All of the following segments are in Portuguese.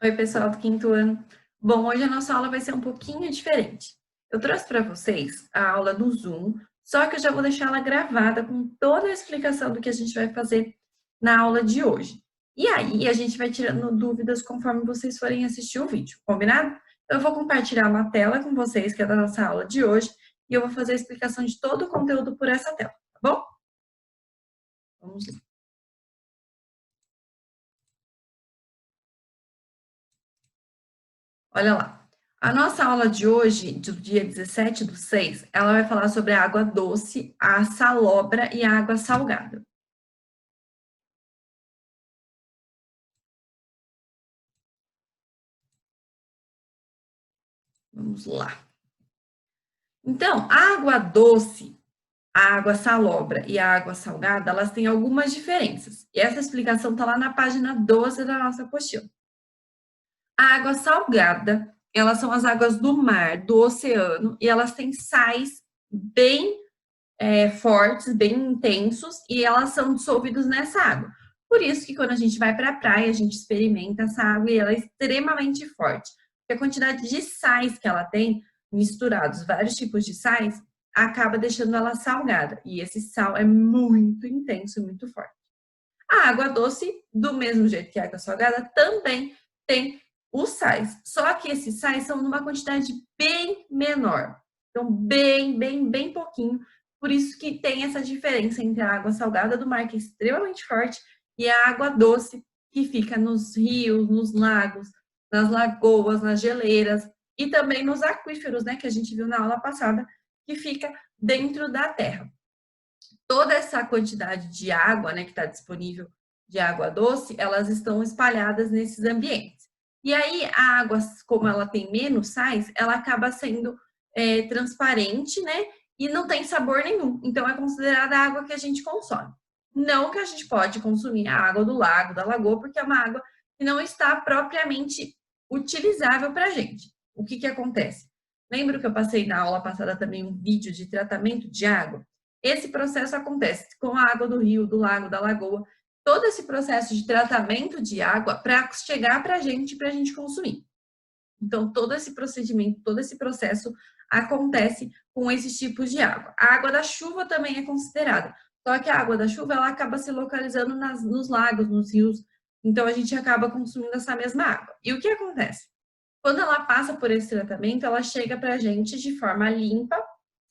Oi, pessoal do quinto ano. Bom, hoje a nossa aula vai ser um pouquinho diferente. Eu trouxe para vocês a aula do Zoom, só que eu já vou deixar ela gravada com toda a explicação do que a gente vai fazer na aula de hoje. E aí, a gente vai tirando dúvidas conforme vocês forem assistir o vídeo, combinado? Eu vou compartilhar uma tela com vocês, que é da nossa aula de hoje, e eu vou fazer a explicação de todo o conteúdo por essa tela, tá bom? Vamos lá. Olha lá. A nossa aula de hoje, do dia 17/6, ela vai falar sobre a água doce, a salobra e a água salgada. Vamos lá. Então, a água doce, a água salobra e a água salgada, elas têm algumas diferenças. E essa explicação está lá na página 12 da nossa apostila. A água salgada, elas são as águas do mar, do oceano, e elas têm sais bem fortes, bem intensos, e elas são dissolvidos nessa água. Por isso que quando a gente vai para a praia, a gente experimenta essa água e ela é extremamente forte. Porque a quantidade de sais que ela tem, misturados, vários tipos de sais, acaba deixando ela salgada. E esse sal é muito intenso e muito forte. A água doce, do mesmo jeito que a água salgada, também tem os sais. Só que esses sais são numa quantidade bem menor. Então, bem pouquinho. Por isso que tem essa diferença entre a água salgada do mar, que é extremamente forte, e a água doce, que fica nos rios, nos lagos, nas lagoas, nas geleiras, e também nos aquíferos, né, que a gente viu na aula passada, que fica dentro da terra. Toda essa quantidade de água, né, que está disponível de água doce, elas estão espalhadas nesses ambientes. E aí, a água, como ela tem menos sais, ela acaba sendo transparente, né, e não tem sabor nenhum. Então, é considerada a água que a gente consome. Não que a gente pode consumir a água do lago, da lagoa, porque é uma água que não está propriamente utilizável para a gente. O que que acontece? Lembra que eu passei na aula passada também um vídeo de tratamento de água? Esse processo acontece com a água do rio, do lago, da lagoa, todo esse processo de tratamento de água para chegar para a gente consumir. Então, todo esse procedimento, todo esse processo acontece com esses tipos de água. A água da chuva também é considerada, só que a água da chuva ela acaba se localizando nos lagos, nos rios, então a gente acaba consumindo essa mesma água. E o que acontece? Quando ela passa por esse tratamento, ela chega para a gente de forma limpa,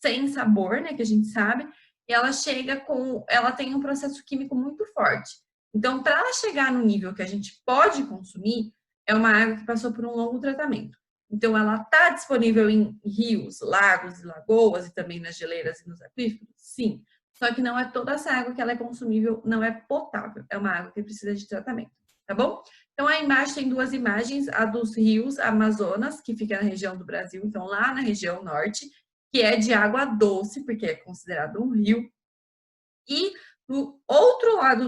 sem sabor, né, que a gente sabe, e ela tem um processo químico muito forte. Então, para ela chegar no nível que a gente pode consumir, é uma água que passou por um longo tratamento. Então, ela está disponível em rios, lagos e lagoas e também nas geleiras e nos aquíferos? Sim. Só que não é toda essa água que ela é consumível, não é potável. É uma água que precisa de tratamento, tá bom? Então, aí embaixo tem duas imagens, a dos rios Amazonas, que fica na região do Brasil, então lá na região norte, que é de água doce, porque é considerado um rio, e do outro lado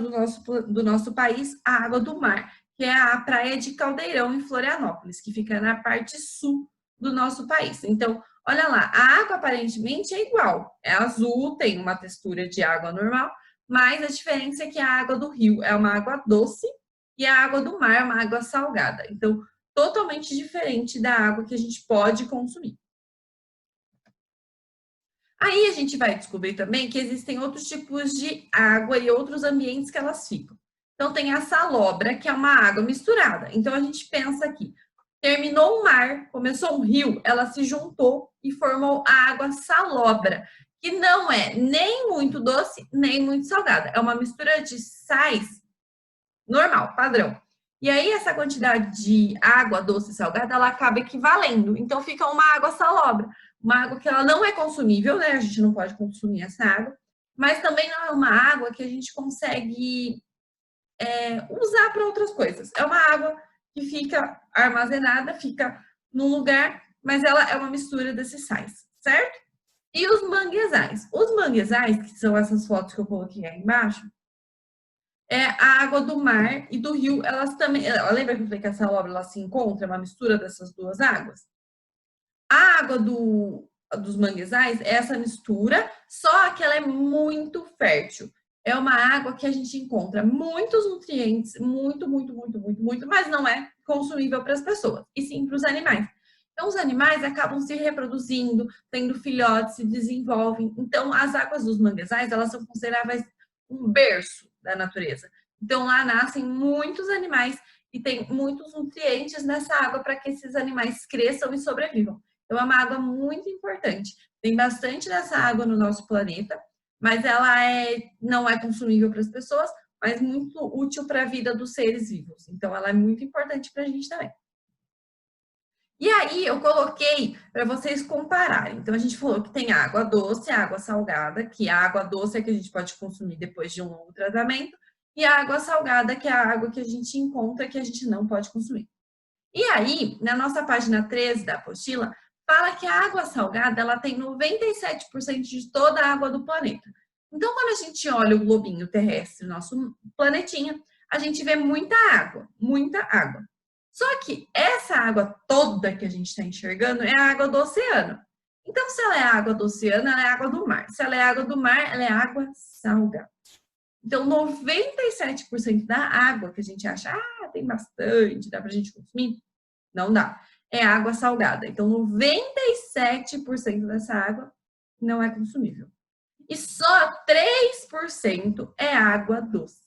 do nosso país, a água do mar, que é a praia de Caldeirão, em Florianópolis, que fica na parte sul do nosso país. Então, olha lá, a água aparentemente é igual, é azul, tem uma textura de água normal, mas a diferença é que a água do rio é uma água doce e a água do mar é uma água salgada. Então, totalmente diferente da água que a gente pode consumir. Aí a gente vai descobrir também que existem outros tipos de água e outros ambientes que elas ficam. Então, tem a salobra, que é uma água misturada. Então, a gente pensa aqui, terminou um mar, começou um rio, ela se juntou e formou a água salobra, que não é nem muito doce, nem muito salgada. É uma mistura de sais normal, padrão. E aí, essa quantidade de água doce e salgada, ela acaba equivalendo. Então, fica uma água salobra. Uma água que ela não é consumível, né? A gente não pode consumir essa água. Mas também não é uma água que a gente consegue usar para outras coisas. É uma água que fica armazenada, fica num lugar, mas ela é uma mistura desses sais, certo? E os manguezais? Os manguezais, que são essas fotos que eu coloquei aí embaixo, a água do mar e do rio, elas também. Lembra que eu falei que essa obra ela se encontra, é uma mistura dessas duas águas? A água dos manguezais é essa mistura, só que ela é muito fértil. É uma água que a gente encontra muitos nutrientes, muito, mas não é consumível para as pessoas, e sim para os animais. Então, os animais acabam se reproduzindo, tendo filhotes, se desenvolvem. Então, as águas dos manguezais, elas são consideradas um berço da natureza. Então, lá nascem muitos animais e tem muitos nutrientes nessa água para que esses animais cresçam e sobrevivam. Então, é uma água muito importante. Tem bastante dessa água no nosso planeta, mas ela não é consumível para as pessoas, mas muito útil para a vida dos seres vivos. Então, ela é muito importante para a gente também. E aí, eu coloquei para vocês compararem. Então, a gente falou que tem água doce, água salgada, que a água doce é que a gente pode consumir depois de um longo tratamento, e a água salgada, que é a água que a gente encontra que a gente não pode consumir. E aí, na nossa página 13 da apostila, fala que a água salgada ela tem 97% de toda a água do planeta. Então, quando a gente olha o globinho terrestre, nosso planetinha, a gente vê muita água, muita água. Só que essa água toda que a gente está enxergando é a água do oceano. Então, se ela é água do oceano, ela é água do mar. Se ela é água do mar, ela é água salgada. Então, 97% da água que a gente acha, tem bastante, dá pra gente consumir, não dá. É água salgada. Então, 97% dessa água não é consumível. E só 3% é água doce.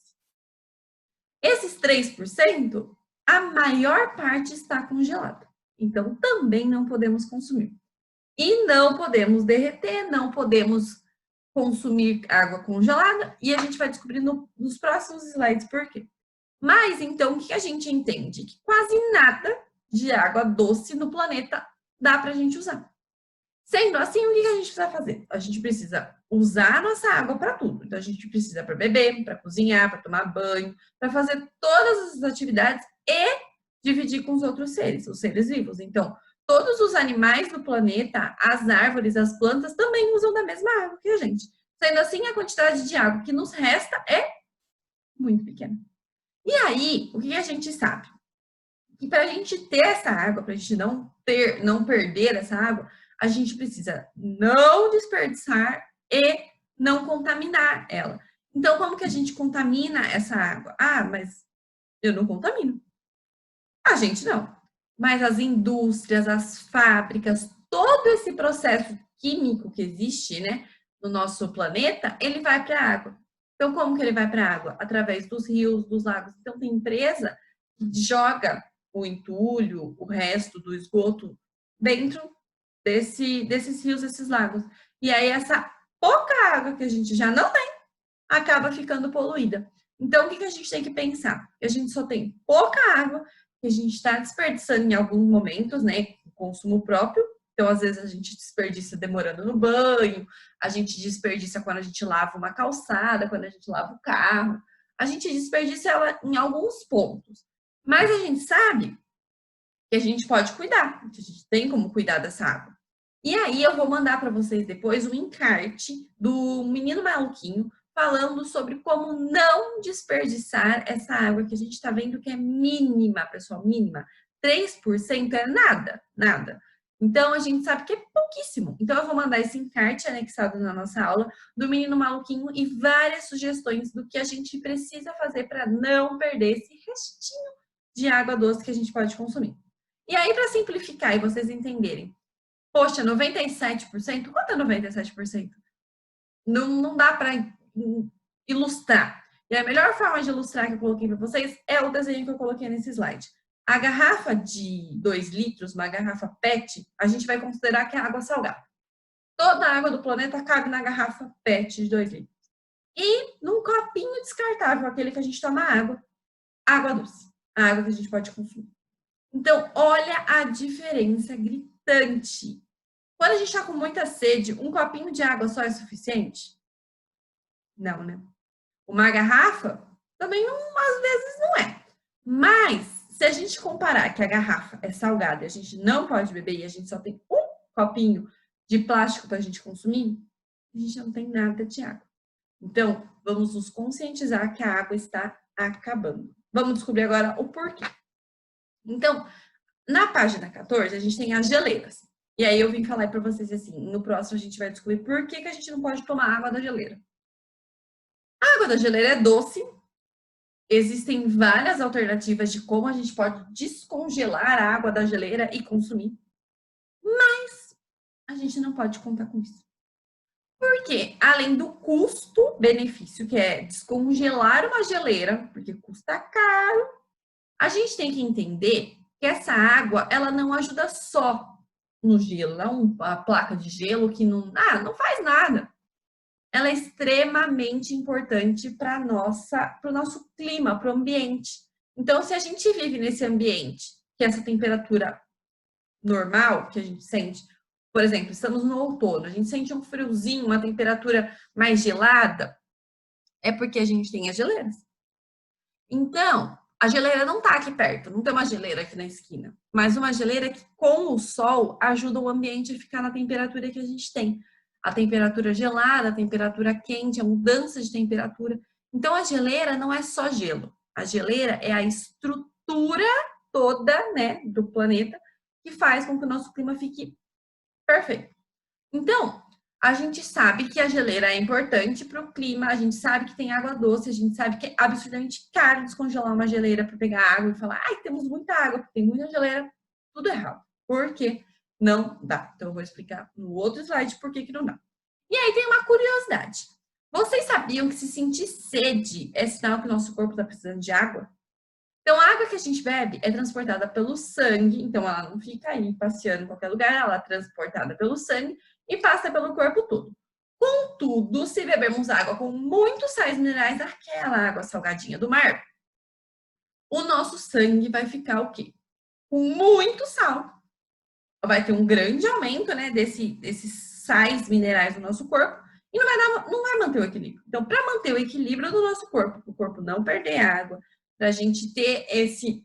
Esses 3%, a maior parte está congelada. Então, também não podemos consumir. E não podemos derreter, não podemos consumir água congelada. E a gente vai descobrir nos próximos slides por quê. Mas, então, o que a gente entende? Que quase nada de água doce no planeta dá para a gente usar. Sendo assim, o que a gente precisa fazer? A gente precisa usar a nossa água para tudo. Então, a gente precisa para beber, para cozinhar, para tomar banho, para fazer todas as atividades e dividir com os outros seres, os seres vivos. Então, todos os animais do planeta, as árvores, as plantas, também usam da mesma água que a gente. Sendo assim, a quantidade de água que nos resta é muito pequena. E aí, o que a gente sabe? Que para a gente ter essa água, para a gente não perder essa água, a gente precisa não desperdiçar e não contaminar ela. Então, como que a gente contamina essa água? Mas eu não contamino. A gente não. Mas as indústrias, as fábricas, todo esse processo químico que existe, né, no nosso planeta, ele vai para a água. Então, como que ele vai para a água? Através dos rios, dos lagos. Então, tem empresa que joga o entulho, o resto do esgoto dentro desses rios, desses lagos. E aí, essa pouca água que a gente já não tem, acaba ficando poluída. Então, o que a gente tem que pensar? Que a gente só tem pouca água, que a gente está desperdiçando em alguns momentos, né? Consumo próprio. Então, às vezes, a gente desperdiça demorando no banho, a gente desperdiça quando a gente lava uma calçada, quando a gente lava o carro. A gente desperdiça ela em alguns pontos. Mas a gente sabe que a gente pode cuidar, que a gente tem como cuidar dessa água. E aí, eu vou mandar para vocês depois um encarte do Menino Maluquinho, falando sobre como não desperdiçar essa água que a gente está vendo que é mínima, pessoal, mínima. 3% é nada, nada. Então, a gente sabe que é pouquíssimo. Então, eu vou mandar esse encarte anexado na nossa aula do Menino Maluquinho e várias sugestões do que a gente precisa fazer para não perder esse restinho de água doce que a gente pode consumir. E aí, para simplificar e vocês entenderem, poxa, 97%? Quanto é 97%? Não dá para ilustrar. E a melhor forma de ilustrar que eu coloquei para vocês é o desenho que eu coloquei nesse slide. A garrafa de 2 litros, uma garrafa PET, a gente vai considerar que é água salgada. Toda a água do planeta cabe na garrafa PET de 2 litros. E num copinho descartável, aquele que a gente toma água, água doce. A água que a gente pode consumir. Então, olha a diferença gritante. Quando a gente está com muita sede, um copinho de água só é suficiente? Não, né? Uma garrafa também às vezes não é. Mas, se a gente comparar que a garrafa é salgada e a gente não pode beber e a gente só tem um copinho de plástico para a gente consumir, a gente não tem nada de água. Então, vamos nos conscientizar que a água está acabando. Vamos descobrir agora o porquê. Então, na página 14, a gente tem as geleiras. E aí eu vim falar para vocês assim, no próximo a gente vai descobrir por que a gente não pode tomar água da geleira. A água da geleira é doce existem várias alternativas de como a gente pode descongelar a água da geleira e consumir, mas a gente não pode contar com isso. Porque, além do custo-benefício, que é descongelar uma geleira, porque custa caro, a gente tem que entender que essa água, ela não ajuda só no gelo, não uma placa de gelo que não faz nada. Ela é extremamente importante para o nosso clima, para o ambiente. Então, se a gente vive nesse ambiente, que essa temperatura normal que a gente sente, por exemplo, estamos no outono, a gente sente um friozinho, uma temperatura mais gelada, é porque a gente tem as geleiras. Então, a geleira não está aqui perto, não tem uma geleira aqui na esquina, mas uma geleira que com o sol ajuda o ambiente a ficar na temperatura que a gente tem. A temperatura gelada, a temperatura quente, a mudança de temperatura. Então, a geleira não é só gelo. A geleira é a estrutura toda, né, do planeta que faz com que o nosso clima fique perfeito. Então, a gente sabe que a geleira é importante para o clima, a gente sabe que tem água doce, a gente sabe que é absurdamente caro descongelar uma geleira para pegar água e falar, ai, temos muita água, tem muita geleira, tudo errado. Por quê? Não dá. Então, eu vou explicar no outro slide por que não dá. E aí tem uma curiosidade. Vocês sabiam que se sentir sede é sinal que o nosso corpo está precisando de água? Então, a água que a gente bebe é transportada pelo sangue, então ela não fica aí passeando em qualquer lugar, ela é transportada pelo sangue e passa pelo corpo todo. Contudo, se bebermos água com muitos sais minerais, aquela água salgadinha do mar, o nosso sangue vai ficar o quê? Com muito sal. Vai ter um grande aumento, né, desses sais minerais no nosso corpo e não vai manter o equilíbrio. Então, para manter o equilíbrio do nosso corpo, para o corpo não perder água, para a gente ter esse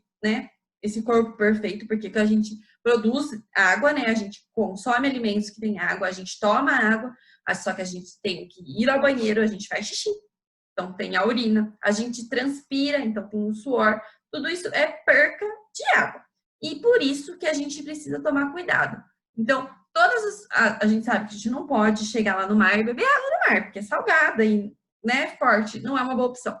corpo perfeito, porque a gente produz água, né? A gente consome alimentos que têm água, a gente toma água, só que a gente tem que ir ao banheiro, a gente faz xixi, então tem a urina, a gente transpira, então tem o suor, tudo isso é perca de água. E por isso que a gente precisa tomar cuidado. Então, a gente sabe que a gente não pode chegar lá no mar e beber água do mar, porque é salgada e, né, forte, não é uma boa opção.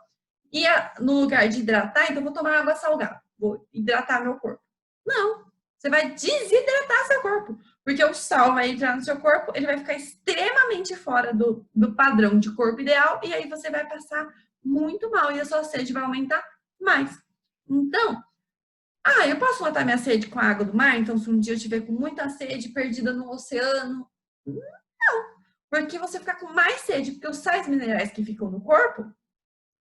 E no lugar de hidratar, então eu vou tomar água salgada, vou hidratar meu corpo. Não, você vai desidratar seu corpo, porque o sal vai entrar no seu corpo, ele vai ficar extremamente fora do padrão de corpo ideal, e aí você vai passar muito mal e a sua sede vai aumentar mais. Então, eu posso matar minha sede com a água do mar? Então, se um dia eu estiver com muita sede, perdida no oceano, não, porque você ficar com mais sede, porque os sais minerais que ficam no corpo,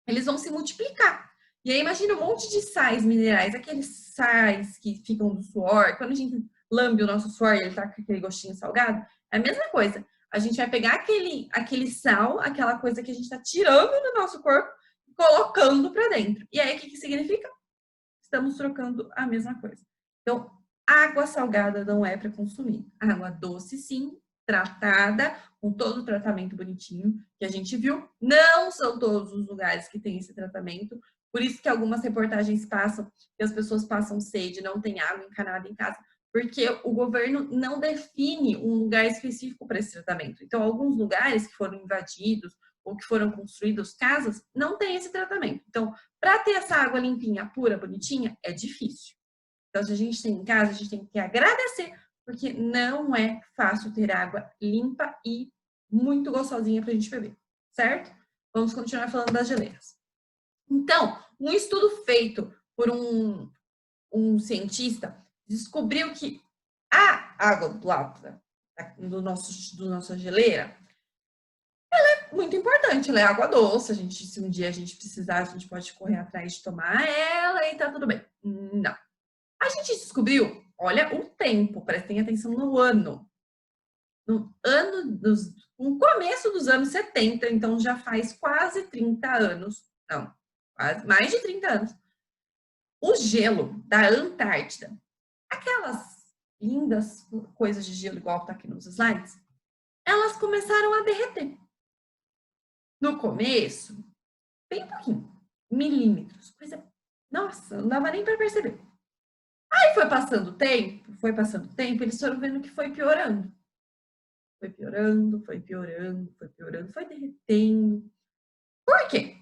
eles vão se multiplicar. E aí, imagina um monte de sais minerais, aqueles sais que ficam do suor, quando a gente lambe o nosso suor e ele tá com aquele gostinho salgado, é a mesma coisa. A gente vai pegar aquele sal, aquela coisa que a gente está tirando do nosso corpo, colocando para dentro. E aí, o que significa? Estamos trocando a mesma coisa. Então, água salgada não é para consumir. Água doce, sim, tratada, com todo o tratamento bonitinho que a gente viu. Não são todos os lugares que tem esse tratamento. Por isso que algumas reportagens passam, que as pessoas passam sede, não tem água encanada em casa, porque o governo não define um lugar específico para esse tratamento. Então, alguns lugares que foram invadidos ou que foram construídos casas, não tem esse tratamento. Então, para ter essa água limpinha, pura, bonitinha, é difícil. Então, se a gente tem em casa, a gente tem que agradecer, porque não é fácil ter água limpa e muito gostosinha para a gente beber, certo? Vamos continuar falando das geleiras. Então, um estudo feito por um cientista descobriu que a água do lado do nossa geleira muito importante, ela é água doce, se um dia a gente precisar, a gente pode correr atrás de tomar ela e tá tudo bem. Não. A gente descobriu, olha o tempo, prestem atenção no ano. No começo dos anos 70, então já faz quase 30 anos, não, quase mais de 30 anos, o gelo da Antártida, aquelas lindas coisas de gelo igual tá aqui nos slides, elas começaram a derreter. No começo, bem pouquinho, milímetros, coisa, nossa, não dava nem para perceber. Aí foi passando o tempo, eles foram vendo que foi piorando. Foi piorando, foi piorando, foi piorando, foi derretendo. Por quê?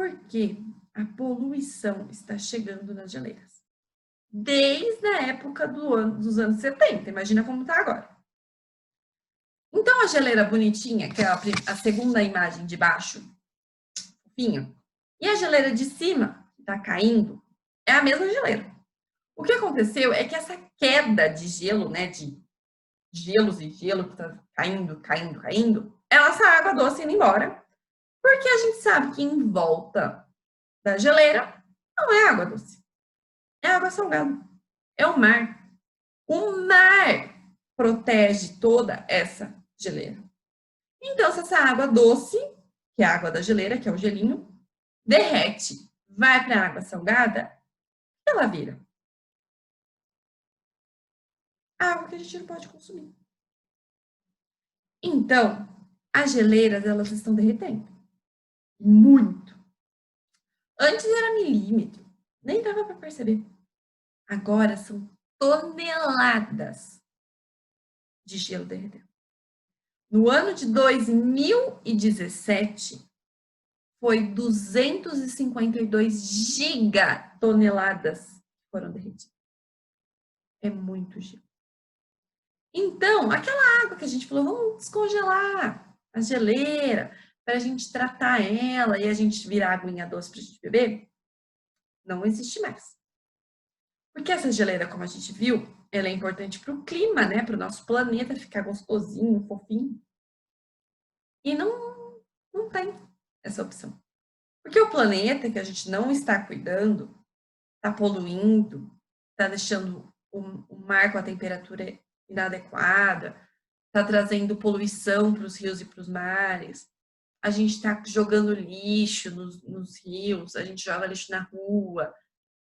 Porque a poluição está chegando nas geleiras. Desde a época dos anos 70, imagina como está agora. Então, a geleira bonitinha, que é a segunda imagem de baixo, fofinho, e a geleira de cima, que está caindo, é a mesma geleira. O que aconteceu é que essa queda de gelo, né, de gelos e gelo que está caindo, é essa água doce indo embora, porque a gente sabe que em volta da geleira não é água doce, é água salgada, é o mar. O mar protege toda essa geleira. Então, se essa água doce, que é a água da geleira, que é o gelinho, derrete, vai para a água salgada, ela vira água que a gente não pode consumir. Então, as geleiras, elas estão derretendo. Muito. Antes era milímetro, nem dava para perceber. Agora são toneladas de gelo derretendo. No ano de 2017, foi 252 gigatoneladas que foram derretidas. É muito gelo. Então, aquela água que a gente falou, vamos descongelar a geleira para a gente tratar ela e a gente virar aguinha doce para a gente beber, não existe mais. Porque essa geleira, como a gente viu, ela é importante para o clima, né? Para o nosso planeta ficar gostosinho, fofinho. E não tem essa opção. Porque o planeta que a gente não está cuidando, está poluindo, está deixando o mar com a temperatura inadequada, está trazendo poluição para os rios e para os mares. A gente está jogando lixo nos rios, a gente joga lixo na rua,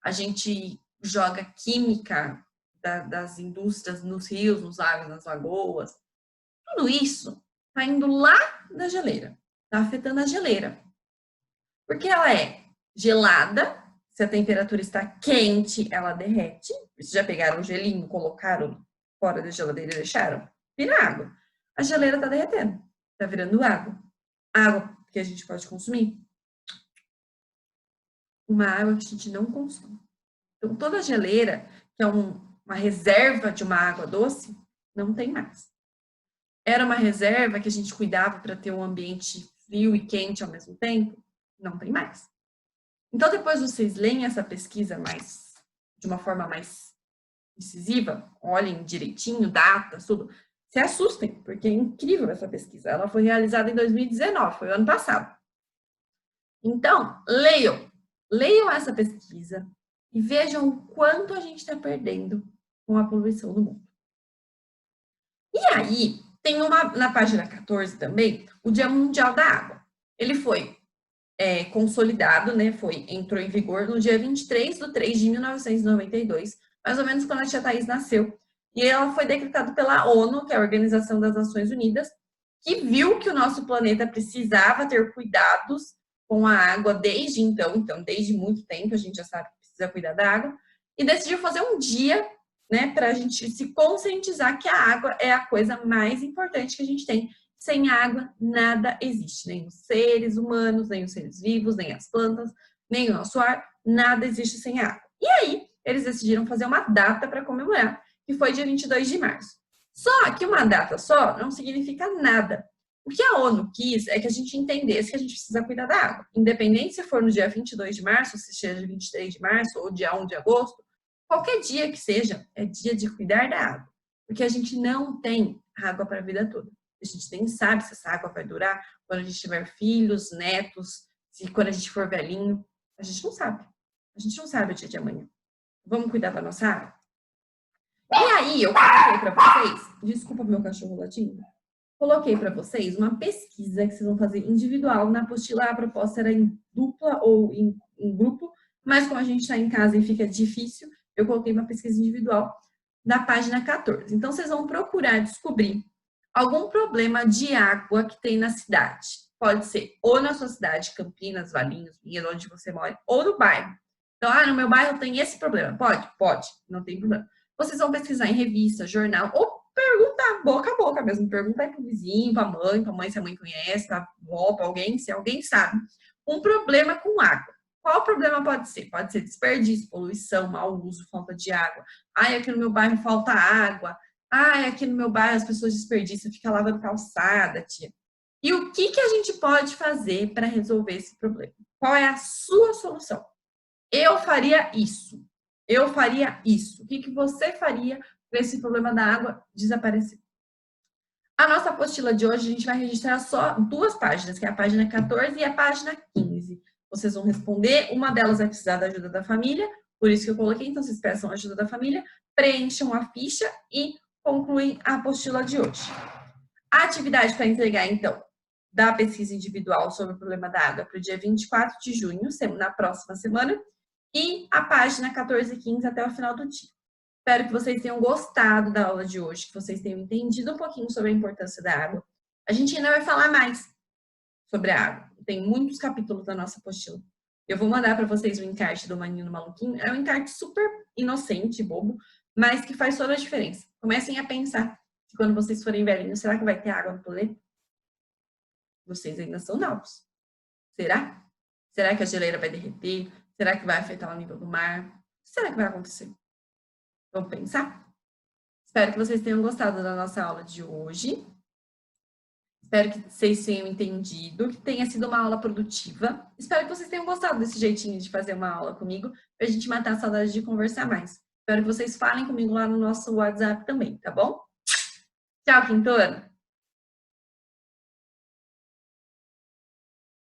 a gente joga química das indústrias nos rios, nos lagos, nas lagoas. Tudo isso está indo lá na geleira, está afetando a geleira. Porque ela é gelada, se a temperatura está quente, ela derrete. Vocês já pegaram o gelinho, colocaram fora da geladeira e deixaram? Vira água. A geleira está derretendo, está virando água. Água que a gente pode consumir. Uma água que a gente não consome. Então, toda geleira, que é uma reserva de uma água doce, não tem mais. Era uma reserva que a gente cuidava para ter um ambiente frio e quente ao mesmo tempo, não tem mais. Então, depois vocês leem essa pesquisa de uma forma mais incisiva, olhem direitinho, datas, tudo, se assustem, porque é incrível essa pesquisa. Ela foi realizada em 2019, foi o ano passado. Então, leiam essa pesquisa e vejam o quanto a gente está perdendo com a poluição do mundo. E aí, tem na página 14 também, o Dia Mundial da Água. Ele foi consolidado, né, entrou em vigor no dia 23/3/1992, mais ou menos quando a tia Thaís nasceu. E ela foi decretada pela ONU, que é a Organização das Nações Unidas, que viu que o nosso planeta precisava ter cuidados com a água desde então, desde muito tempo a gente já sabe que precisa cuidar da água, e decidiu fazer um dia, né, para a gente se conscientizar que a água é a coisa mais importante que a gente tem. Sem água, nada existe, nem os seres humanos, nem os seres vivos, nem as plantas, nem o nosso ar, nada existe sem água. E aí, eles decidiram fazer uma data para comemorar, que foi dia 22 de março. Só que uma data só não significa nada. O que a ONU quis é que a gente entendesse que a gente precisa cuidar da água. Independente se for no dia 22 de março, se seja 23 de março ou dia 1 de agosto, qualquer dia que seja, é dia de cuidar da água. Porque a gente não tem água para a vida toda. A gente nem sabe se essa água vai durar quando a gente tiver filhos, netos, quando a gente for velhinho. A gente não sabe. A gente não sabe o dia de amanhã. Vamos cuidar da nossa água? E aí, eu coloquei para vocês... Desculpa meu cachorro latindo. Coloquei para vocês uma pesquisa que vocês vão fazer individual. Na apostila, a proposta era em dupla ou em grupo, mas como a gente está em casa e fica difícil, eu coloquei uma pesquisa individual na página 14. Então, vocês vão procurar descobrir algum problema de água que tem na cidade. Pode ser ou na sua cidade, Campinas, Valinhos, Vinhedo, onde você mora, ou no bairro. Então, no meu bairro tem esse problema. Pode? Pode, não tem problema. Vocês vão pesquisar em revista, jornal, ou perguntar boca a boca mesmo. Perguntar para o vizinho, para a mãe se a mãe conhece, para a avó, para alguém, se alguém sabe um problema com água. Qual problema pode ser? Pode ser desperdício, poluição, mau uso, falta de água. Ai, aqui no meu bairro falta água. Ai, aqui no meu bairro as pessoas desperdiçam, fica lavando calçada, tia. E o que a gente pode fazer para resolver esse problema? Qual é a sua solução? Eu faria isso. Eu faria isso. O que você faria para esse problema da água desaparecer? A nossa apostila de hoje, a gente vai registrar só 2 páginas, que é a página 14 e a página 15. Vocês vão responder, uma delas vai precisar da ajuda da família, por isso que eu coloquei, então vocês peçam a ajuda da família, preencham a ficha e concluem a apostila de hoje. A atividade para entregar, então, da pesquisa individual sobre o problema da água para o dia 24 de junho, na próxima semana, e a página 14 e 15 até o final do dia. Espero que vocês tenham gostado da aula de hoje, que vocês tenham entendido um pouquinho sobre a importância da água. A gente ainda vai falar mais sobre a água. Tem muitos capítulos da nossa apostila. Eu vou mandar para vocês o encarte do Maninho no Maluquinho. É um encarte super inocente, bobo, mas que faz toda a diferença. Comecem a pensar que quando vocês forem velhinhos, será que vai ter água no planeta? Vocês ainda são novos. Será? Será que a geleira vai derreter? Será que vai afetar o nível do mar? O que será que vai acontecer? Vamos pensar? Espero que vocês tenham gostado da nossa aula de hoje. Espero que vocês tenham entendido, que tenha sido uma aula produtiva. Espero que vocês tenham gostado desse jeitinho de fazer uma aula comigo, para a gente matar a saudade de conversar mais. Espero que vocês falem comigo lá no nosso WhatsApp também, tá bom? Tchau, Quintona!